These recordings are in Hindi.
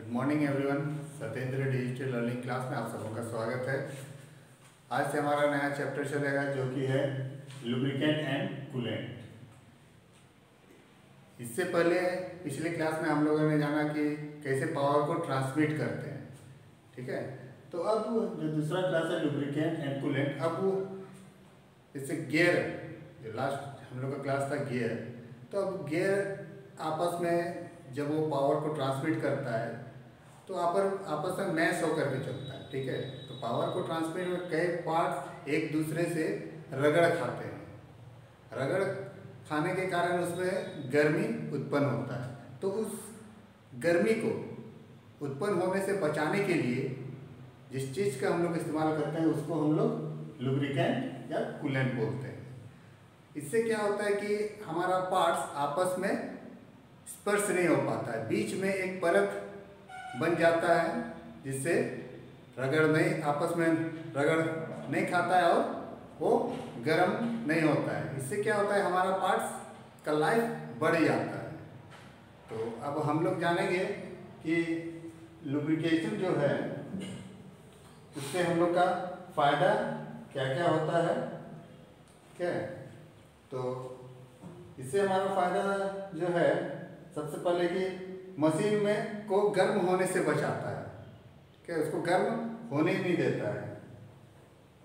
Good morning everyone. Satyendra digital learning class में आप सबों का स्वागत है। आज से हमारा नया चैप्टर चलेगा जो कि है लुब्रिकेंट एंड कूलेंट। इससे पहले पिछले क्लास में हम लोगों ने जाना कि कैसे पावर को ट्रांसमिट करते हैं, ठीक है। तो अब जो दूसरा क्लास है लुब्रिकेंट एंड कूलेंट, अब जैसे गियर, जो लास्ट हम लोग का क्लास था गियर, तो अब गियर आपस में जब वो पावर को ट्रांसमिट करता है तो आपस में मैश होकर के चलता है, ठीक है। तो पावर को ट्रांसमिट में कई पार्ट एक दूसरे से रगड़ खाते हैं। रगड़ खाने के कारण उसमें गर्मी उत्पन्न होता है। तो उस गर्मी को उत्पन्न होने से बचाने के लिए जिस चीज़ का हम लोग इस्तेमाल करते हैं उसको हम लोग लुब्रिकेंट या कूलेंट बोलते हैं। इससे क्या होता है कि हमारा पार्ट्स आपस में स्पर्श नहीं हो पाता है, बीच में एक परत बन जाता है जिससे रगड़ नहीं, आपस में रगड़ नहीं खाता है और वो गर्म नहीं होता है। इससे क्या होता है, हमारा पार्ट्स का लाइफ बढ़ जाता है। तो अब हम लोग जानेंगे कि लुब्रिकेशन जो है उससे हम लोग का फ़ायदा क्या क्या होता है, ठीक है। तो इससे हमारा फ़ायदा जो है, सबसे पहले कि मशीन में को गर्म होने से बचाता है, ठीक है। उसको गर्म होने नहीं देता है।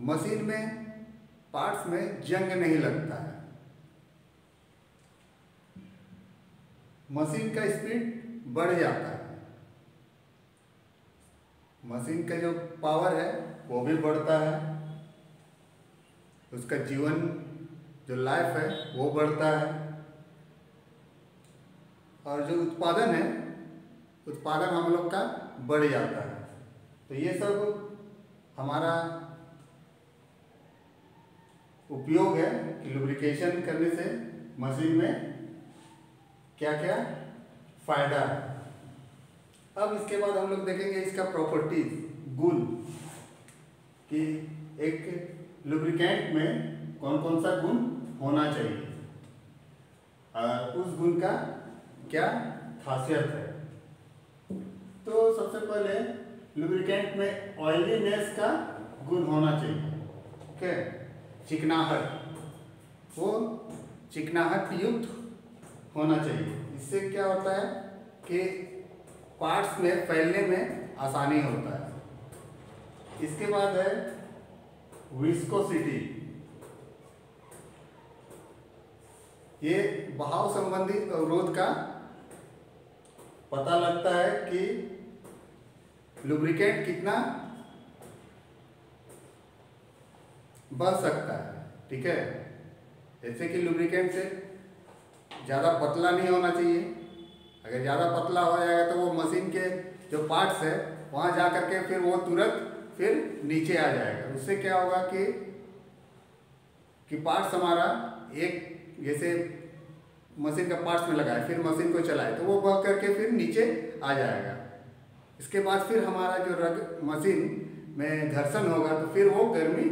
मशीन में पार्ट्स में जंग नहीं लगता है। मशीन का स्पीड बढ़ जाता है। मशीन का जो पावर है वो भी बढ़ता है। उसका जीवन जो लाइफ है वो बढ़ता है। और जो उत्पादन है, उत्पादन हम लोग का बढ़ जाता है। तो ये सब हमारा उपयोग है कि लुब्रिकेशन करने से मशीन में क्या क्या फ़ायदा है। अब इसके बाद हम लोग देखेंगे इसका प्रॉपर्टीज, गुण, कि एक लुब्रिकेंट में कौन कौन सा गुण होना चाहिए और उस गुण का क्या खासियत है। तो सबसे पहले लुब्रिकेंट में ऑयलीनेस का गुण होना चाहिए, ठीक है। चिकनाहट, वो चिकनाहट युक्त होना चाहिए। इससे क्या होता है कि पार्ट्स में फैलने में आसानी होता है। इसके बाद है विस्कोसिटी। ये बहाव संबंधी अवरोध का पता लगता है कि लुब्रिकेंट कितना बह सकता है, ठीक है। जैसे कि लुब्रिकेंट से ज़्यादा पतला नहीं होना चाहिए। अगर ज़्यादा पतला हो जाएगा तो वो मशीन के जो पार्ट्स है वहाँ जा कर के फिर वो तुरंत फिर नीचे आ जाएगा। उससे क्या होगा कि पार्ट्स हमारा एक जैसे मशीन का पार्ट्स में लगाए फिर मशीन को चलाए तो वो बह करके फिर नीचे आ जाएगा। इसके बाद फिर हमारा जो मशीन में घर्षण होगा तो फिर वो गर्मी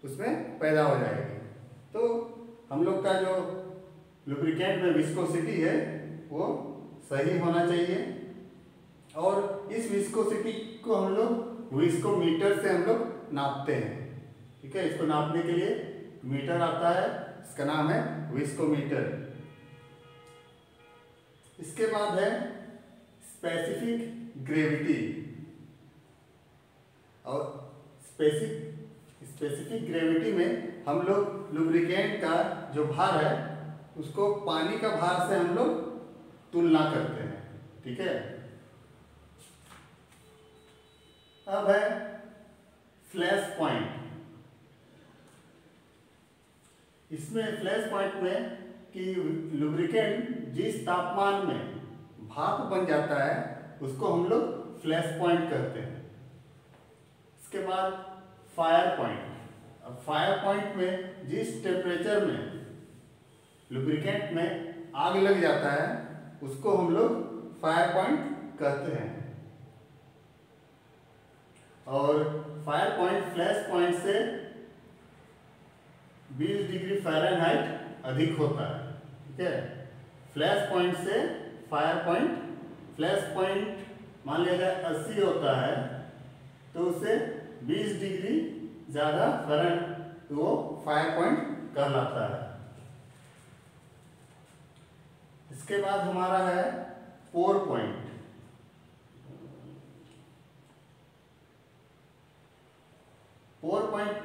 उसमें पैदा हो जाएगी। तो हम लोग का जो लुब्रिकेंट में विस्कोसिटी है वो सही होना चाहिए। और इस विस्कोसिटी को हम लोग विस्कोमीटर से हम लोग नापते हैं, ठीक है। इसको नापने के लिए मीटर आता है, इसका नाम है विस्कोमीटर। इसके बाद है स्पेसिफिक ग्रेविटी। और स्पेसिफिक ग्रेविटी में हम लोग लुब्रिकेंट का जो भार है उसको पानी का भार से हम लोग तुलना करते हैं, ठीक है। अब है फ्लैश पॉइंट। इसमें फ्लैश पॉइंट में कि लुब्रिकेंट जिस तापमान में भाप बन जाता है उसको हम लोग फ्लैश पॉइंट कहते हैं। इसके बाद फायर पॉइंट। अब फायर पॉइंट में जिस टेम्परेचर में लुब्रिकेंट में आग लग जाता है उसको हम लोग फायर पॉइंट कहते हैं। और फायर पॉइंट फ्लैश पॉइंट से 20 डिग्री फ़ारेनहाइट अधिक होता है, ठीक है। फ्लैश पॉइंट से फायर पॉइंट, फ्लैश पॉइंट मान लिया जाए 80 होता है तो उससे 20 डिग्री ज़्यादा करंट तो वो फायर पॉइंट कहलाता है। इसके बाद हमारा है पोर पॉइंट। पोर पॉइंट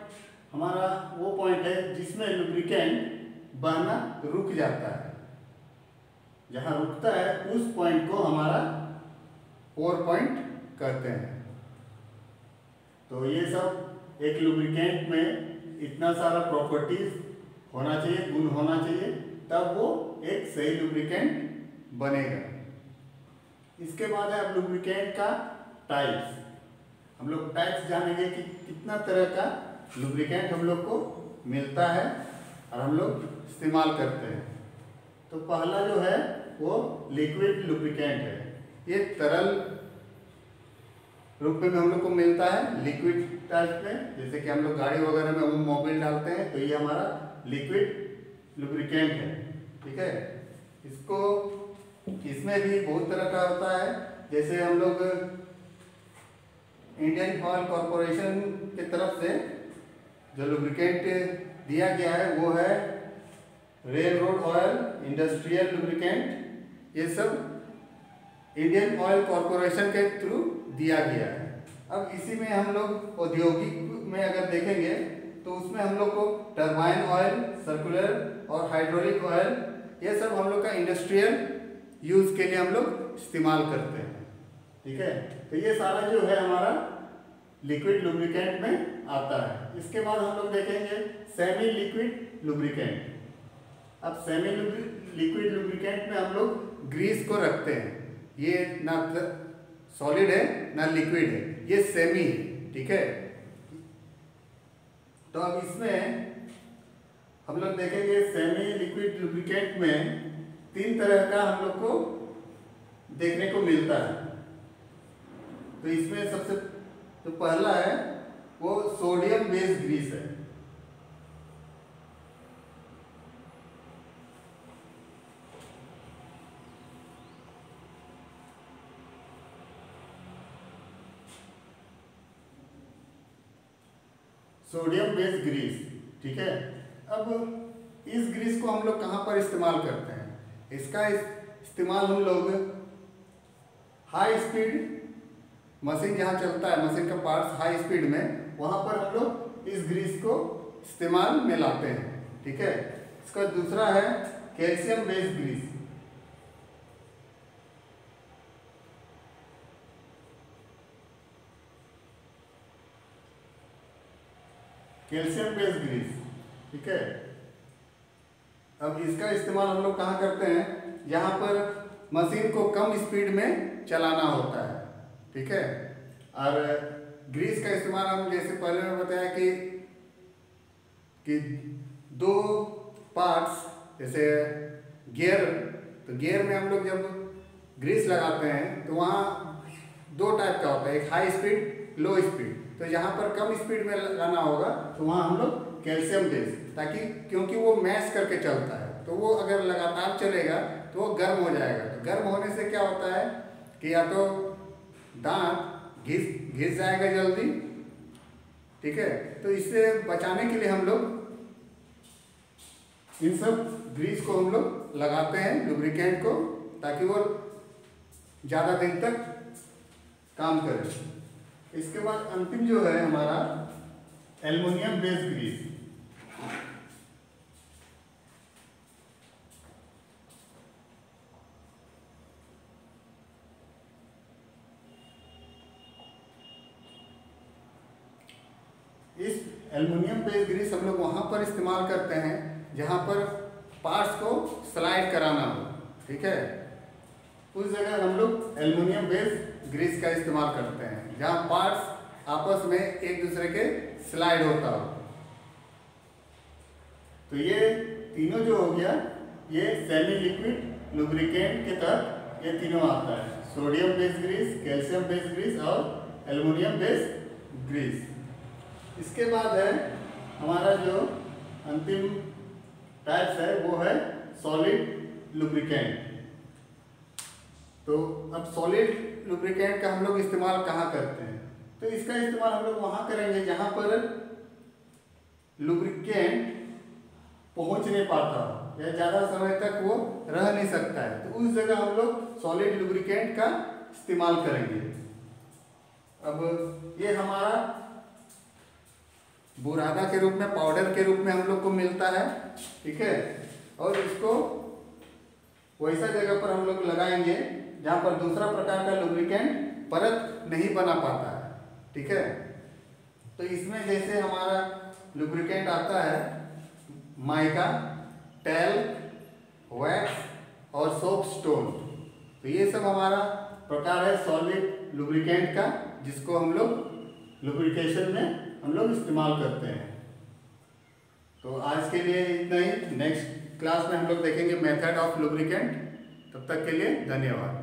हमारा वो पॉइंट है जिसमें लुब्रिकेंट बहना रुक जाता है। जहां रुकता है उस पॉइंट को हमारा पोर पॉइंट कहते हैं। तो ये सब एक लुब्रिकेंट में इतना सारा प्रॉपर्टीज होना चाहिए, गुण होना चाहिए, तब वो एक सही लुब्रिकेंट बनेगा। इसके बाद है अब लुब्रिकेंट का टाइप्स। हम लोग टाइप्स जानेंगे कि कितना तरह का लुब्रिकेंट हम लोग को मिलता है और हम लोग इस्तेमाल करते हैं। तो पहला जो है वो लिक्विड लुब्रिकेंट है। ये तरल रूप में हम लोग को मिलता है लिक्विड टाइप में। जैसे कि हम लोग गाड़ी वगैरह में मोबिल डालते हैं तो ये हमारा लिक्विड लुब्रिकेंट है, ठीक है। इसको इसमें भी बहुत तरह का होता है। जैसे हम लोग इंडियन ऑयल कॉरपोरेशन की तरफ से जो लुब्रिकेंट दिया गया है वो है rail road oil, industrial lubricant. ये सब इंडियन ऑयल कॉरपोरेशन के थ्रू दिया गया है। अब इसी में हम लोग औद्योगिक में अगर देखेंगे तो उसमें हम लोग को टरबाइन ऑयल, सर्कुलर और हाइड्रोलिक ऑयल, ये सब हम लोग का इंडस्ट्रियल यूज के लिए हम लोग इस्तेमाल करते हैं, ठीक है। तो ये सारा जो है हमारा लिक्विड लुब्रिकेंट में आता है। इसके बाद हम लोग देखेंगे सेमी लिक्विड लुब्रिकेंट। अब सेमी लिक्विड लुब्रिकेंट में हम लोग ग्रीस को रखते हैं। ये ना सॉलिड है ना लिक्विड है, ये सेमी है, ठीक है। तो अब इसमें हम लोग देखेंगे सेमी लिक्विड लुब्रिकेंट में 3 तरह का हम लोग को देखने को मिलता है। तो इसमें सबसे जो पहला है वो सोडियम बेस ग्रीस है। सोडियम बेस ग्रीस, ठीक है। अब इस ग्रीस को हम लोग कहाँ पर इस्तेमाल करते हैं? इसका इस्तेमाल हम लोग हाई स्पीड मशीन जहाँ चलता है, मशीन का पार्ट्स हाई स्पीड में, वहाँ पर हम लोग इस ग्रीस को इस्तेमाल में लाते हैं, ठीक है। इसका दूसरा है calcium base grease. Calcium base grease, ठीक है। अब इसका इस्तेमाल हम लोग कहाँ करते हैं? जहाँ पर मशीन को कम स्पीड में चलाना होता है, ठीक है। और ग्रीस का इस्तेमाल हम जैसे पहले में बताया कि 2 पार्ट्स, जैसे गियर, तो गियर में हम लोग जब ग्रीस लगाते हैं तो वहाँ 2 टाइप का होता है, एक हाई स्पीड, लो स्पीड। तो जहाँ पर कम स्पीड में लगाना होगा तो वहाँ हम लोग कैल्शियम बेस, ताकि क्योंकि वो मैश करके चलता है तो वो अगर लगातार चलेगा तो वो गर्म हो जाएगा। तो गर्म होने से क्या होता है कि या तो दांत घिस जाएगा जल्दी, ठीक है। तो इससे बचाने के लिए हम लोग इन सब ग्रीस को हम लोग लगाते हैं लुब्रिकेंट को, ताकि वो ज़्यादा दिन तक काम करे। इसके बाद अंतिम जो है हमारा एल्युमिनियम बेस ग्रीस। इस एल्युमिनियम बेस ग्रीस हम लोग वहाँ पर इस्तेमाल करते हैं जहाँ पर पार्ट्स को स्लाइड कराना हो, ठीक है। उस जगह हम लोग एल्युमिनियम बेस ग्रीस का इस्तेमाल करते हैं जहाँ पार्ट्स आपस में एक दूसरे के स्लाइड होता हो। तो ये तीनों जो हो गया, ये सेमी लिक्विड लुब्रिकेंट के तहत ये तीनों आता है। Sodium base grease, calcium base grease और एल्युमिनियम बेस ग्रीस। इसके बाद है हमारा जो अंतिम टाइप्स है वो है सॉलिड लुब्रिकेंट। तो अब सॉलिड लुब्रिकेंट का हम लोग इस्तेमाल कहाँ करते हैं? तो इसका इस्तेमाल हम लोग वहाँ करेंगे जहाँ पर लुब्रिकेंट पहुँच नहीं पाता हो या ज़्यादा समय तक वो रह नहीं सकता है, तो उस जगह हम लोग सॉलिड लुब्रिकेंट का इस्तेमाल करेंगे। अब ये हमारा बुरादा के रूप में, पाउडर के रूप में हम लोग को मिलता है, ठीक है। और इसको वैसा जगह पर हम लोग लगाएंगे जहाँ पर दूसरा प्रकार का लुब्रिकेंट परत नहीं बना पाता है, ठीक है। तो इसमें जैसे हमारा लुब्रिकेंट आता है माइका, टेल्क, वैक्स और सोप स्टोन, तो ये सब हमारा प्रकार है सॉलिड लुब्रिकेंट का, जिसको हम लोग लुब्रिकेशन में हम लोग इस्तेमाल करते हैं। तो आज के लिए इतना ही। नेक्स्ट क्लास में हम लोग देखेंगे मेथड ऑफ लुब्रिकेंट। तब तक के लिए धन्यवाद।